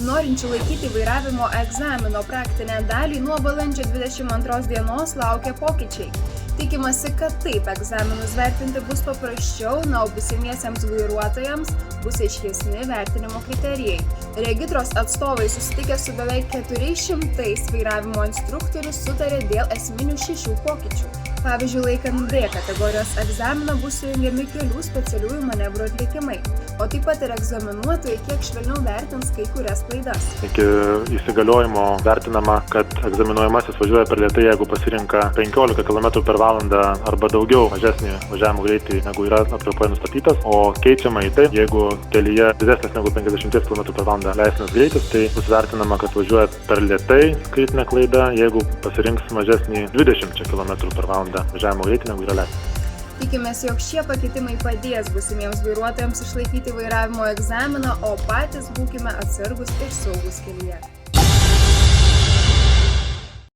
Norinčių laikyti vairavimo egzamino praktinę dalį nuo balandžio 22 dienos laukia pokyčiai. Tikimasi, kad taip egzaminus vertinti bus paprasčiau, o būsimiesiems vairuotojams bus aiškesni vertinimo kriterijai. Regitros atstovai susitikę su beveik 400 vairavimo instruktorių sutarė dėl esminių 6 pokyčių. Pavyzdžiui, laikant B kategorijos egzaminą bus sujungiami kelių specialiųjų manevrų atlikimai, o taip pat ir egzaminuotojai kiek švelniau vertins kai kurias klaidas. Iki įsigaliojimo vertinama, kad egzaminuojamasis važiuoja per lėtai, jeigu pasirinka 15 km/h arba daugiau mažesnį važiavimo greitį, negu yra apkalpoje nustatytas, o keičiama į tai, jeigu kelyje didesnis negu 50 km/h leistinas greitis, tai bus vertinama, kad važiuoja per lėtai, kritinė klaida, jeigu pasirinks mažesnį 20 km/h važiavimo greitį, negu yra leistinas. Tikimės, jog šie pakeitimai padės būsimiems vairuotojams išlaikyti vairavimo egzaminą, o patys būkime atsargūs ir saugūs kelyje.